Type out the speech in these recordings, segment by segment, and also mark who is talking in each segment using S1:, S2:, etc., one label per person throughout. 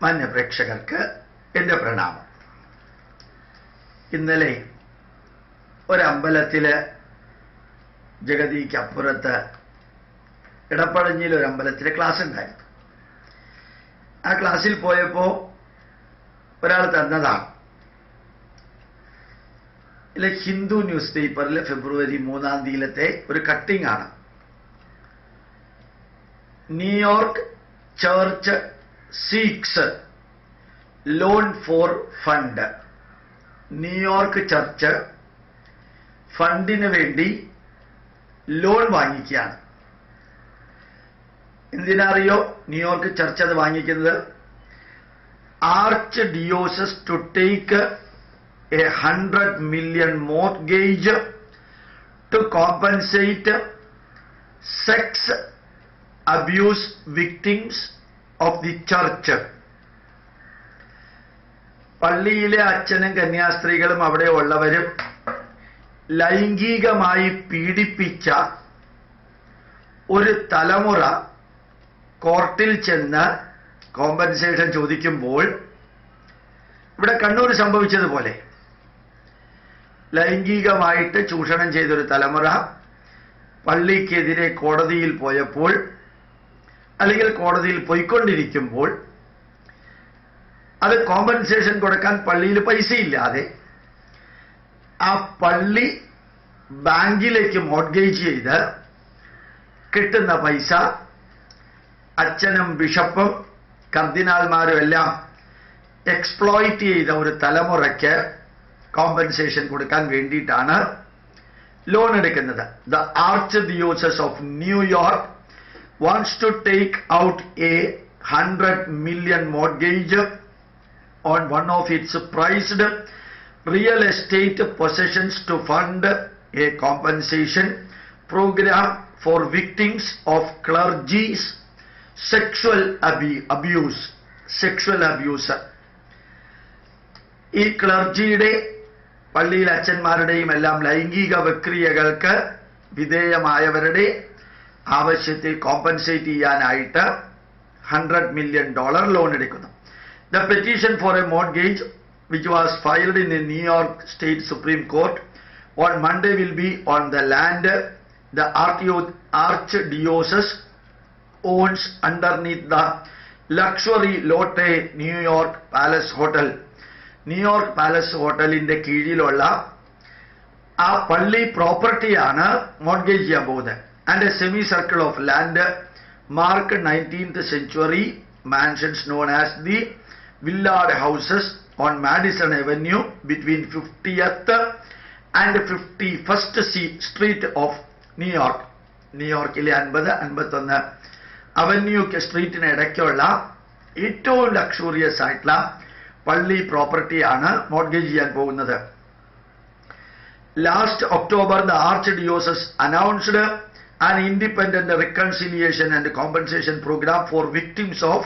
S1: മാന്യപ്രേക്ഷകർക്ക് എൻ്റെ പ്രണാമം. ഇന്നലെ ഒരമ്പലത്തില് ജഗതിക്കപ്പുറത്ത് ഇടപ്പഴഞ്ഞിയിൽ ഒരമ്പലത്തിലെ ക്ലാസ് ഉണ്ടായിരുന്നു. ആ ക്ലാസ്സിൽ പോയപ്പോൾ ഒരാൾ തന്നതാണ്. ഇല്ല, ഹിന്ദു ന്യൂസ് പേപ്പറിൽ ഫെബ്രുവരി 3-ാം തീയതിയിലത്തെ ഒരു കട്ടിംഗ് ആണ്. New York church seeks loan for fund. New York church ഫണ്ടിന് വേണ്ടി ലോൺ വാങ്ങിക്കുകയാണ്. എന്തിനറിയോ ന്യൂയോർക്ക് ചർച്ച് അത് വാങ്ങിക്കുന്നത്? Archdiocese to take a 100 million mortgage to compensate sex abuse victims of the church. പള്ളിയിലെ അച്ഛനും കന്യാസ്ത്രീകളും അവിടെ ഉള്ളവരും ലൈംഗികമായി പീഡിപ്പിച്ച ഒരു തലമുറ കോർട്ടിൽ ചെന്ന് കോമ്പൻസേഷൻ ചോദിക്കുമ്പോൾ ഇവിടെ കണ്ണൂർ സംഭവിച്ചതുപോലെ ലൈംഗികമായിട്ട് ചൂഷണം ചെയ്തൊരു തലമുറ പള്ളിക്കെതിരെ കോടതിയിൽ പോയപ്പോൾ, അല്ലെങ്കിൽ കോടതിയിൽ പോയിക്കൊണ്ടിരിക്കുമ്പോൾ, അത് കോമ്പൻസേഷൻ കൊടുക്കാൻ പള്ളിയിൽ പൈസയില്ലാതെ ആ പള്ളി ബാങ്കിലേക്ക് മോർഗേജ് ചെയ്ത് കിട്ടുന്ന പൈസ അച്ഛനും ബിഷപ്പും കർദിനാൾമാരും എല്ലാം എക്സ്പ്ലോയിറ്റ് ചെയ്ത ഒരു തലമുറയ്ക്ക് കോമ്പൻസേഷൻ കൊടുക്കാൻ വേണ്ടിയിട്ടാണ് ലോൺ എടുക്കുന്നത്. The archdiocese of New York wants to take out a 100 million mortgage on one of its prized real estate possessions to fund a compensation program for victims of clergy's sexual abuse. ഈ ക്ലർജിയുടെ, പള്ളിയിലെ അച്ഛന്മാരുടെയും എല്ലാം ലൈംഗിക പ്രക്രിയകൾക്ക് വിധേയമായവരുടെ ആവശ്യത്തെ compensate ചെയ്യാനായിട്ട് $100 million loan എടുക്കുന്നു. The petition for a mortgage, which was filed in the New York State Supreme Court on Monday, will be on the land the Archdiocese owns underneath the luxury Lotte New York Palace Hotel. New York palace ഹോട്ടലിന്റെ കീഴിലുള്ള ആ പള്ളി പ്രോപ്പർട്ടിയാണ് mortgage ചെയ്യാൻ പോകുന്നത്. And A semi circle of land mark 19th century mansions known as the Villard houses on Madison Avenue between 50th and 51st Street of New York. ന്യൂയോർക്കിലെ 50-51 avenue സ്ട്രീറ്റിന് ഇടയ്ക്കുള്ള ഏറ്റവും ലക്ഷൂറിയസ് ആയിട്ടുള്ള പള്ളി പ്രോപ്പർട്ടിയാണ് മോർഗേജ് ചെയ്യാൻ പോകുന്നത്. Last October the archdiocese announced an independent reconciliation and compensation program for victims of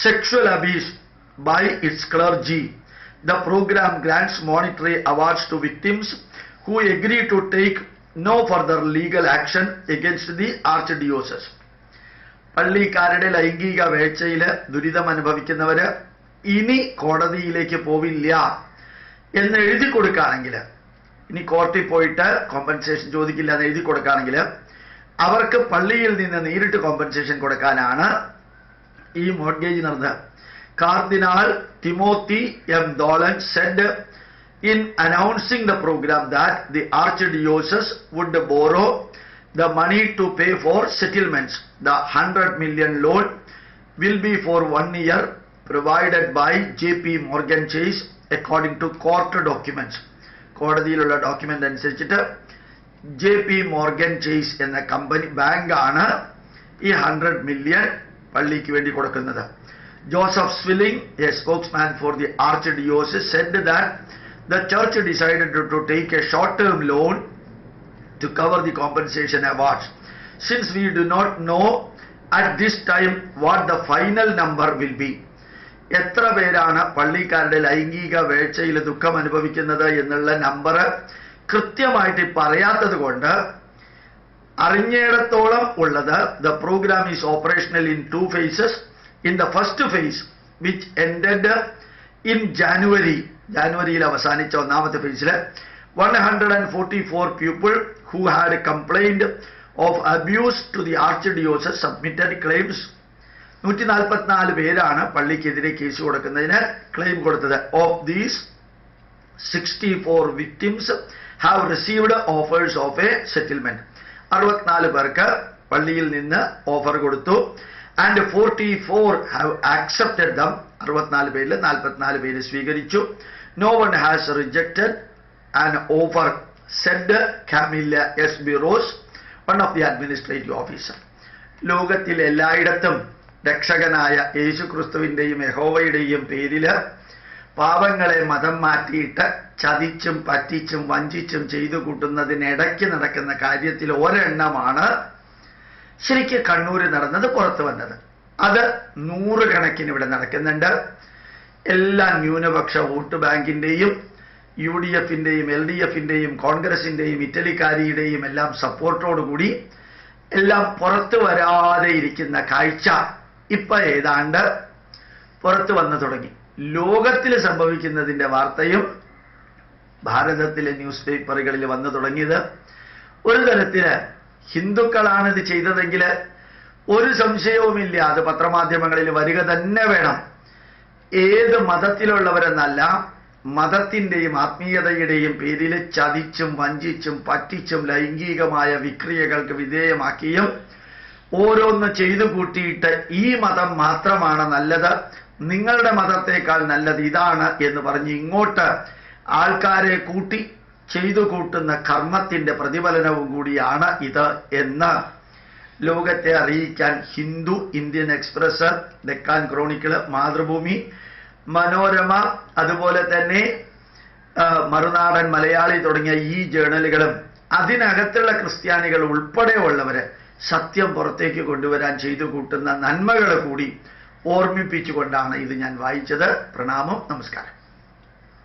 S1: sexual abuse by its clergy. The program grants monetary awards to victims who agree to take no further legal action against the archdiocese. പള്ളിക്കാരുടെ ലൈംഗിക വേഴ്ചയിൽ ദുരിതം അനുഭവിക്കുന്നവര് ഇനി കോടതിയിലേക്ക് പോവില്ല എന്ന് എഴുതി കൊടുക്കുകയാണെങ്കിൽ, ഇനി കോർട്ടിൽ പോയിട്ട് കോമ്പൻസേഷൻ ചോദിക്കില്ല എന്ന് എഴുതി കൊടുക്കുകയാണെങ്കിൽ അവർക്ക് പള്ളിയിൽ നിന്ന് നേരിട്ട് കോമ്പൻസേഷൻ കൊടുക്കാനാണ് ഈ മോർഗേജ് നടന്നത്. Cardinal Timothy M Dolan said in announcing the program that the Archdiocese would borrow the money to pay for settlements. The $100 million loan will be for 1 year, provided by JP Morgan Chase according to court documents. കോടതിയിലുള്ള document അനുസരിച്ചിട്ട് JP Morgan Chase എന്ന കമ്പനി ബാങ്കാണ് ഈ 100 million പള്ളിക്ക് വേണ്ടി കൊടുക്കുന്നത്. Joseph Zwilling, a spokesman for the Archdiocese, said that the church decided to take a short-term loan to cover the compensation awards. Since we do not know at this time what the final number will be. എത്ര പേരാണ് പള്ളിക്കാരുടെ ലൈംഗിക വേഴ്ചയിൽ ദുഃഖം അനുഭവിക്കുന്നത് എന്നുള്ള number കൃത്യമായിട്ട് പറയാത്തത് കൊണ്ട് അറിഞ്ഞിടത്തോളം ഉള്ളത്, the program is operational in 2 phases. In the first phase, which ended in ജാനുവരിയിൽ അവസാനിച്ച ഒന്നാമത്തെ ഫേസിൽ 144 people who had complained of abuse to the archdiocese submitted claims. 144 പേരാണ് പള്ളിക്കെതിരെ കേസ് കൊടുക്കുന്നതിന് ക്ലെയിം കൊടുത്തത്. Of these 64 victims have received offers of a settlement. 64 പേർക്ക് പള്ളിയിൽ നിന്ന് offer കൊടുത്തു. And 44 have accepted them. 64 പേരിൽ 44 പേര് സ്വീകരിച്ചു. No one has rejected an offer, said Camilla S. Burrows, one of the administrative officers. ലോകത്തിൽ എല്ലായിടത്തും രക്ഷകനായ യേശുക്രിസ്തുവിൻ്റെയും യഹോവയുടെയും പേരിൽ പാവങ്ങളെ മതം മാറ്റിയിട്ട് ചതിച്ചും പറ്റിച്ചും വഞ്ചിച്ചും ചെയ്തു കൂട്ടുന്നതിനിടയ്ക്ക് നടക്കുന്ന കാര്യത്തിൽ ഒരെണ്ണമാണ് ശരിക്കും കണ്ണൂർ നടന്നത്, പുറത്തു വന്നത്. അത് 100 കണക്കിന് ഇവിടെ നടക്കുന്നുണ്ട്. എല്ലാ ന്യൂനപക്ഷ വോട്ട് ബാങ്കിൻ്റെയും UDFിൻ്റെയും LDFിൻ്റെയും കോൺഗ്രസിൻ്റെയും ഇറ്റലിക്കാരിയുടെയും എല്ലാം സപ്പോർട്ടോടുകൂടി എല്ലാം പുറത്തു വരാതെ ഇരിക്കുന്ന കാഴ്ച ഇപ്പൊ ഏതാണ്ട് പുറത്തു വന്നു തുടങ്ങി. ലോകത്തിൽ സംഭവിക്കുന്നതിൻ്റെ വാർത്തയും ഭാരതത്തിലെ ന്യൂസ് പേപ്പറുകളിൽ വന്നു തുടങ്ങിയത്. ഒരു തരത്തില് ഹിന്ദുക്കളാണ് ഇത് ചെയ്തതെങ്കിൽ ഒരു സംശയവുമില്ല, അത് പത്രമാധ്യമങ്ങളിൽ വരിക തന്നെ വേണം. ഏത് മതത്തിലുള്ളവരെന്നല്ല, മതത്തിൻ്റെയും ആത്മീയതയുടെയും പേരിൽ ചതിച്ചും വഞ്ചിച്ചും പറ്റിച്ചും ലൈംഗികമായ വിക്രിയകൾക്ക് വിധേയമാക്കിയും ഓരോന്ന് ചെയ്തു കൂട്ടിയിട്ട് ഈ മതം മാത്രമാണ് നല്ലത്, നിങ്ങളുടെ മതത്തേക്കാൾ നല്ലത് ഇതാണ് എന്ന് പറഞ്ഞ് ഇങ്ങോട്ട് ആൾക്കാരെ കൂട്ടി ചെയ്തു കൂട്ടുന്ന കർമ്മത്തിൻ്റെ പ്രതിഫലനവും കൂടിയാണ് ഇത് എന്ന് ലോകത്തെ അറിയിക്കാൻ Hindu, Indian express, Deccan Chronicle, Mathrubhumi, Manorama, അതുപോലെ തന്നെ മറുനാടൻ മലയാളി തുടങ്ങിയ ഈ ജേണലുകളും അതിനകത്തുള്ള ക്രിസ്ത്യാനികൾ ഉൾപ്പെടെയുള്ളവര് സത്യം പുറത്തേക്ക് കൊണ്ടുവരാൻ ചെയ്തു കൂട്ടുന്ന നന്മകൾ കൂടി ഓർമ്മിപ്പിച്ചുകൊണ്ടാണ് ഇത് ഞാൻ വായിച്ചത്. പ്രണാമം, നമസ്കാരം.